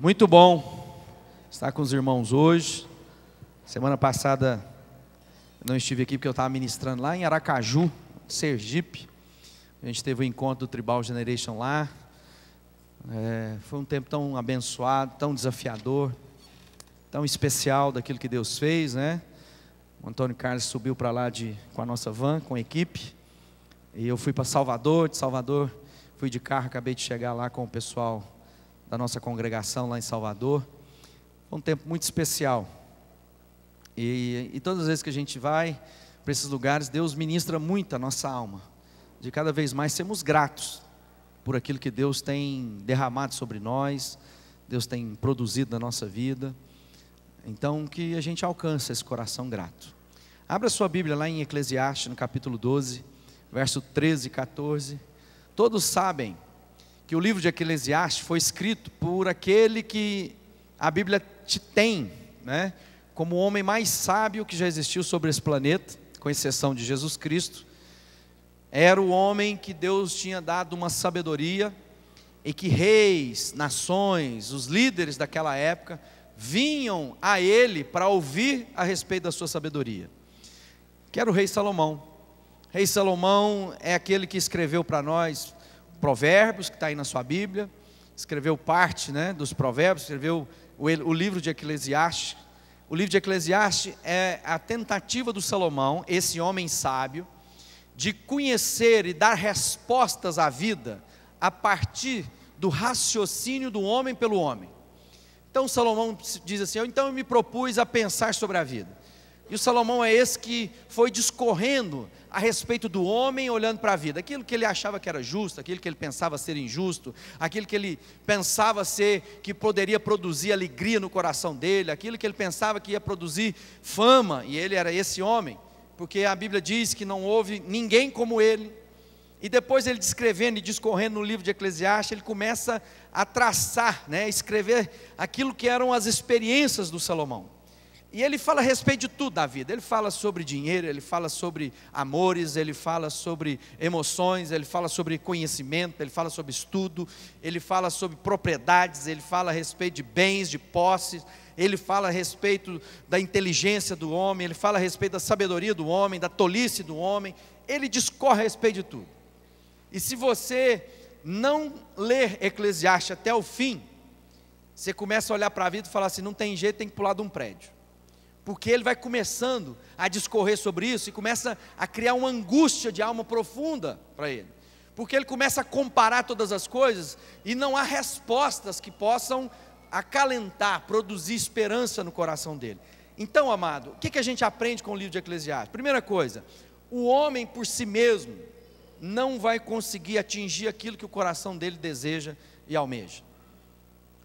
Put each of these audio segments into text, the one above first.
Muito bom estar com os irmãos hoje. Semana passada eu não estive aqui porque eu estava ministrando lá em Aracaju, Sergipe. A gente teve o encontro do Tribal Generation lá. Foi um tempo tão abençoado, tão desafiador, tão especial daquilo que Deus fez, né? O Antônio Carlos subiu para lá com a nossa van, com a equipe. E eu fui para Salvador, de Salvador fui de carro, acabei de chegar lá com o pessoal da nossa congregação lá em Salvador. Foi um tempo muito especial. E todas as vezes que a gente vai para esses lugares, Deus ministra muito a nossa alma. De cada vez mais sermos gratos por aquilo que Deus tem derramado sobre nós, Deus tem produzido na nossa vida. Então que a gente alcance esse coração grato. Abra sua Bíblia lá em Eclesiastes, no capítulo 12, verso 13 e 14. Todos sabem que o livro de Eclesiastes foi escrito por aquele que a Bíblia tem, né, como o homem mais sábio que já existiu sobre esse planeta, com exceção de Jesus Cristo. Era o homem que Deus tinha dado uma sabedoria e que reis, nações, os líderes daquela época vinham a ele para ouvir a respeito da sua sabedoria. Que era o rei Salomão. O rei Salomão é aquele que escreveu para nós Provérbios, que está aí na sua Bíblia, escreveu parte, né, dos Provérbios, escreveu o livro de Eclesiastes. O livro de Eclesiastes é a tentativa do Salomão, esse homem sábio, de conhecer e dar respostas à vida a partir do raciocínio do homem pelo homem. Então Salomão diz assim: então eu me propus a pensar sobre a vida. E o Salomão é esse que foi discorrendo a respeito do homem, olhando para a vida, aquilo que ele achava que era justo, aquilo que ele pensava ser injusto, aquilo que ele pensava ser que poderia produzir alegria no coração dele, aquilo que ele pensava que ia produzir fama, e ele era esse homem, porque a Bíblia diz que não houve ninguém como ele. E depois ele descrevendo e discorrendo no livro de Eclesiastes, ele começa a traçar, né, escrever aquilo que eram as experiências do Salomão. E ele fala a respeito de tudo da vida. Ele fala sobre dinheiro, ele fala sobre amores, ele fala sobre emoções, ele fala sobre conhecimento, ele fala sobre estudo, ele fala sobre propriedades, ele fala a respeito de bens, de posses, ele fala a respeito da inteligência do homem, ele fala a respeito da sabedoria do homem, da tolice do homem. Ele discorre a respeito de tudo. E se você não ler Eclesiastes até o fim, você começa a olhar para a vida e falar assim: não tem jeito, tem que pular de um prédio. Porque ele vai começando a discorrer sobre isso e começa a criar uma angústia de alma profunda para ele. Porque ele começa a comparar todas as coisas e não há respostas que possam acalentar, produzir esperança no coração dele. Então, amado, o que a gente aprende com o livro de Eclesiastes? Primeira coisa, o homem por si mesmo não vai conseguir atingir aquilo que o coração dele deseja e almeja.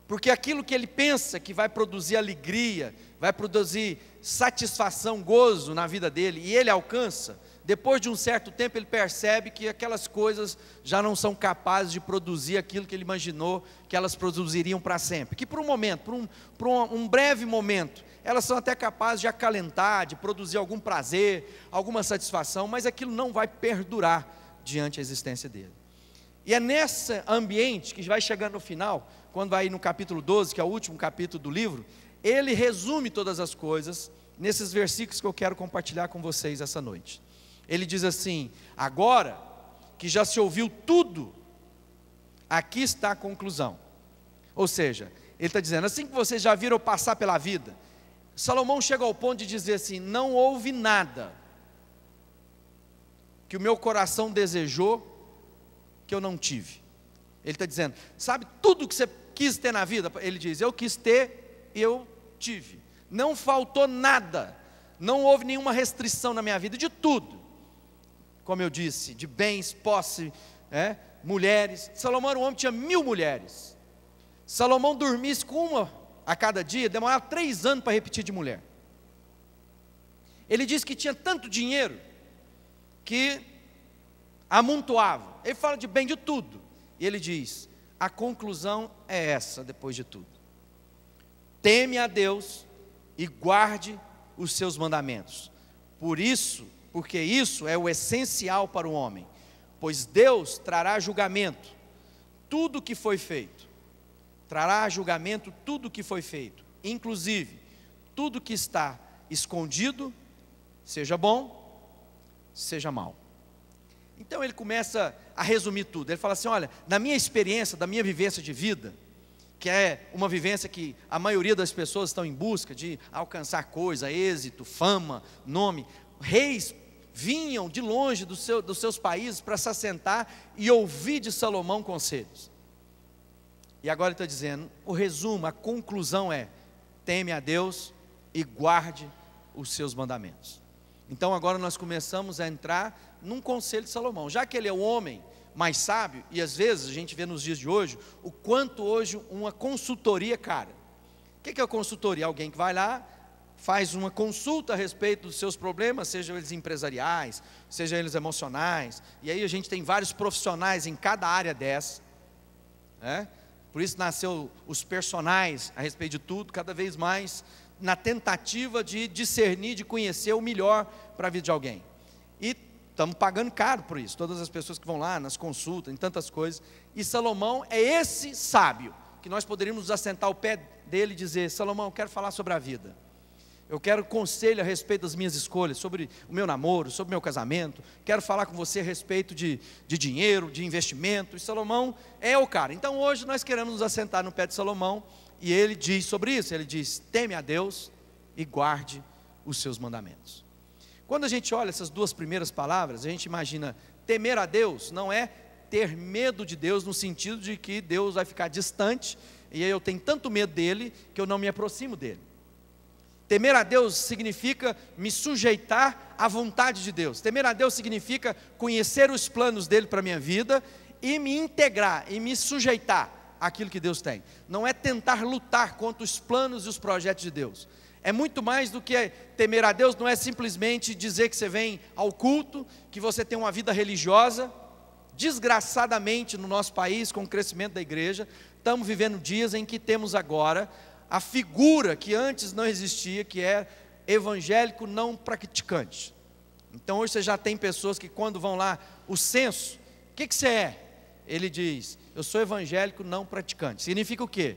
Porque aquilo que ele pensa que vai produzir alegria, vai produzir satisfação, gozo na vida dele, e ele alcança, depois de um certo tempo ele percebe que aquelas coisas já não são capazes de produzir aquilo que ele imaginou que elas produziriam para sempre. Que por um momento, por um breve momento, elas são até capazes de acalentar, de produzir algum prazer, alguma satisfação, mas aquilo não vai perdurar diante da existência dele. E é nesse ambiente que vai chegando no final, quando vai no capítulo 12, que é o último capítulo do livro, ele resume todas as coisas nesses versículos que eu quero compartilhar com vocês essa noite. Ele diz assim: agora que já se ouviu tudo, aqui está a conclusão. Ou seja, ele está dizendo, assim que vocês já viram passar pela vida, Salomão chega ao ponto de dizer assim: não houve nada que o meu coração desejou que eu não tive. Ele está dizendo, sabe, tudo que você quis ter na vida, ele diz, eu quis ter, eu tive. Não faltou nada, não houve nenhuma restrição na minha vida, de tudo. Como eu disse, de bens, posse, mulheres. Salomão era um homem que tinha 1000 mulheres. Salomão dormisse com uma a cada dia, demorava 3 anos para repetir de mulher. Ele disse que tinha tanto dinheiro, que amontoava. Ele fala de bem de tudo. E ele diz, a conclusão é essa depois de tudo: teme a Deus e guarde os seus mandamentos. Porque isso é o essencial para o homem, pois Deus trará julgamento. Tudo que foi feito, trará a julgamento tudo o que foi feito, inclusive tudo que está escondido, seja bom, seja mal. Então ele começa a resumir tudo. Ele fala assim: olha, na minha experiência, da minha vivência de vida, que é uma vivência que a maioria das pessoas estão em busca de alcançar coisa, êxito, fama, nome. Reis vinham de longe dos seus países para se assentar e ouvir de Salomão conselhos. E agora ele está dizendo, o resumo, a conclusão é: teme a Deus e guarde os seus mandamentos. Então agora nós começamos a entrar num conselho de Salomão, já que ele é o homem mais sábio, e às vezes a gente vê nos dias de hoje, o quanto hoje uma consultoria é cara. O que é a consultoria? Alguém que vai lá, faz uma consulta a respeito dos seus problemas, sejam eles empresariais, sejam eles emocionais, e aí a gente tem vários profissionais em cada área dessa, por isso nasceu os personagens a respeito de tudo, cada vez mais na tentativa de discernir, de conhecer o melhor para a vida de alguém. E estamos pagando caro por isso, todas as pessoas que vão lá nas consultas, em tantas coisas. E Salomão é esse sábio, que nós poderíamos nos assentar ao pé dele e dizer: Salomão, eu quero falar sobre a vida, eu quero conselho a respeito das minhas escolhas, sobre o meu namoro, sobre o meu casamento, quero falar com você a respeito de dinheiro, de investimento. E Salomão é o cara. Então hoje nós queremos nos assentar no pé de Salomão, e ele diz sobre isso, ele diz: teme a Deus e guarde os seus mandamentos. Quando a gente olha essas duas primeiras palavras, a gente imagina, temer a Deus não é ter medo de Deus, no sentido de que Deus vai ficar distante, e aí eu tenho tanto medo dele, que eu não me aproximo dele. Temer a Deus significa me sujeitar à vontade de Deus. Temer a Deus significa conhecer os planos dele para a minha vida, e me integrar, e me sujeitar àquilo que Deus tem. Não é tentar lutar contra os planos e os projetos de Deus. É muito mais do que temer a Deus. Não é simplesmente dizer que você vem ao culto, que você tem uma vida religiosa. Desgraçadamente no nosso país, com o crescimento da igreja, estamos vivendo dias em que temos agora a figura que antes não existia, que é evangélico não praticante. Então hoje você já tem pessoas que quando vão lá, o censo, o que você é? Ele diz: eu sou evangélico não praticante. Significa o quê?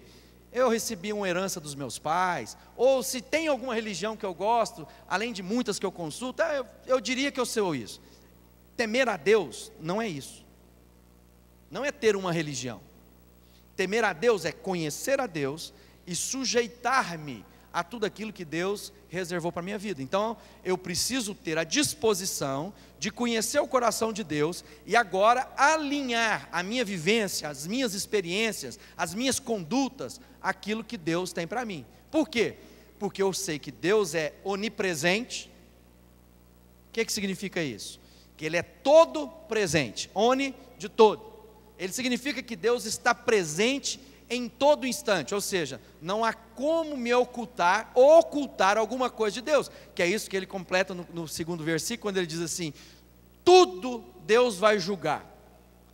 Eu recebi uma herança dos meus pais, ou se tem alguma religião que eu gosto, além de muitas que eu consulto, eu diria que eu sou isso. Temer a Deus não é isso, não é ter uma religião. Temer a Deus é conhecer a Deus e sujeitar-me a tudo aquilo que Deus reservou para a minha vida. Então eu preciso ter a disposição de conhecer o coração de Deus, e agora alinhar a minha vivência, as minhas experiências, as minhas condutas, aquilo que Deus tem para mim. Por quê? Porque eu sei que Deus é onipresente. O que significa isso? Que Ele é todo presente, oni de todo. Ele significa que Deus está presente em todo instante, ou seja, não há como me ocultar alguma coisa de Deus, que é isso que ele completa no segundo versículo, quando ele diz assim: tudo Deus vai julgar,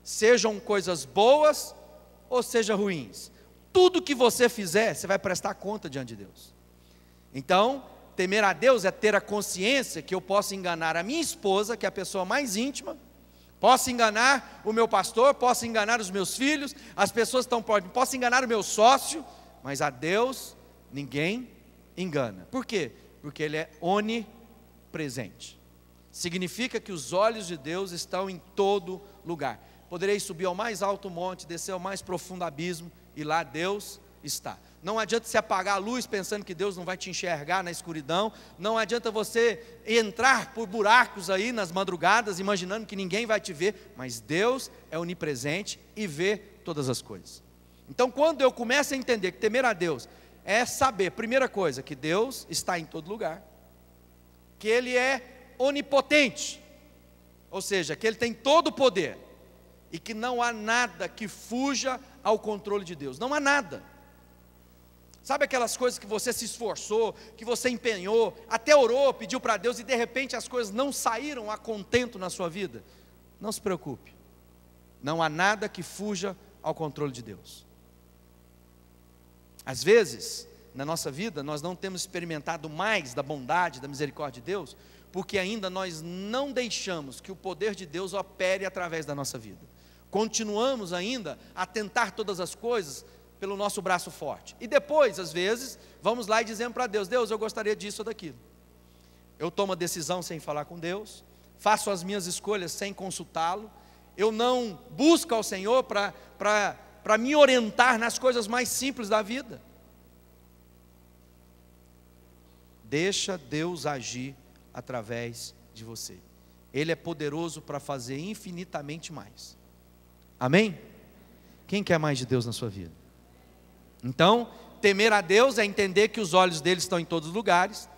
sejam coisas boas ou sejam ruins, tudo que você fizer, você vai prestar conta diante de Deus. Então, temer a Deus é ter a consciência que eu posso enganar a minha esposa, que é a pessoa mais íntima, posso enganar o meu pastor, posso enganar os meus filhos, as pessoas estão próximas, posso enganar o meu sócio, mas a Deus ninguém engana. Por quê? Porque Ele é onipresente. Significa que os olhos de Deus estão em todo lugar. Poderei subir ao mais alto monte, descer ao mais profundo abismo, e lá Deus está. Não adianta você apagar a luz pensando que Deus não vai te enxergar na escuridão. Não adianta você entrar por buracos aí nas madrugadas, imaginando que ninguém vai te ver. Mas Deus é onipresente e vê todas as coisas. Então quando eu começo a entender que temer a Deus é saber, primeira coisa, que Deus está em todo lugar, que Ele é onipotente, ou seja, que Ele tem todo o poder, e que não há nada que fuja ao controle de Deus. Não há nada. Sabe aquelas coisas que você se esforçou, que você empenhou, até orou, pediu para Deus, e de repente as coisas não saíram a contento na sua vida? Não se preocupe, não há nada que fuja ao controle de Deus. Às vezes, na nossa vida, nós não temos experimentado mais da bondade, da misericórdia de Deus, porque ainda nós não deixamos que o poder de Deus opere através da nossa vida. Continuamos ainda a tentar todas as coisas pelo nosso braço forte. E depois, às vezes, vamos lá e dizemos para Deus: Deus, eu gostaria disso ou daquilo. Eu tomo a decisão sem falar com Deus, faço as minhas escolhas sem consultá-lo, eu não busco ao Senhor para me orientar nas coisas mais simples da vida. Deixa Deus agir através de você. Ele é poderoso para fazer infinitamente mais. Amém? Quem quer mais de Deus na sua vida? Então, temer a Deus é entender que os olhos dele estão em todos os lugares.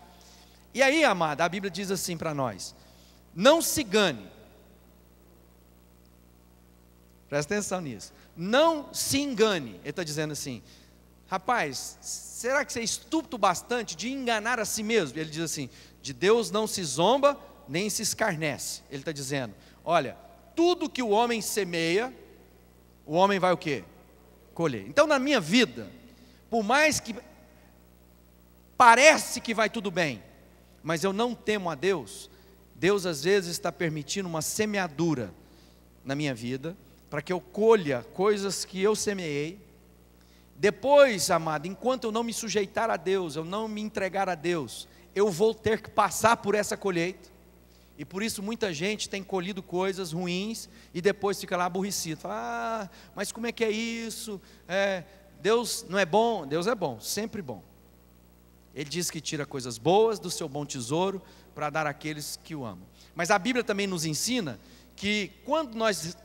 E aí, amada, a Bíblia diz assim para nós: não se engane. Presta atenção nisso. Não se engane. Ele está dizendo assim: rapaz, será que você é estúpido bastante de enganar a si mesmo? Ele diz assim: de Deus não se zomba, nem se escarnece. Ele está dizendo: olha, tudo que o homem semeia, o homem vai o quê? Colher. Então, na minha vida, por mais que parece que vai tudo bem, mas eu não temo a Deus, Deus às vezes está permitindo uma semeadura na minha vida, para que eu colha coisas que eu semeei. Depois, amado, enquanto eu não me sujeitar a Deus, eu não me entregar a Deus, eu vou ter que passar por essa colheita. E por isso muita gente tem colhido coisas ruins e depois fica lá aborrecido. Fala: mas como é que é isso? Deus não é bom? Deus é bom, sempre bom. Ele diz que tira coisas boas do seu bom tesouro para dar àqueles que o amam. Mas a Bíblia também nos ensina que quando nós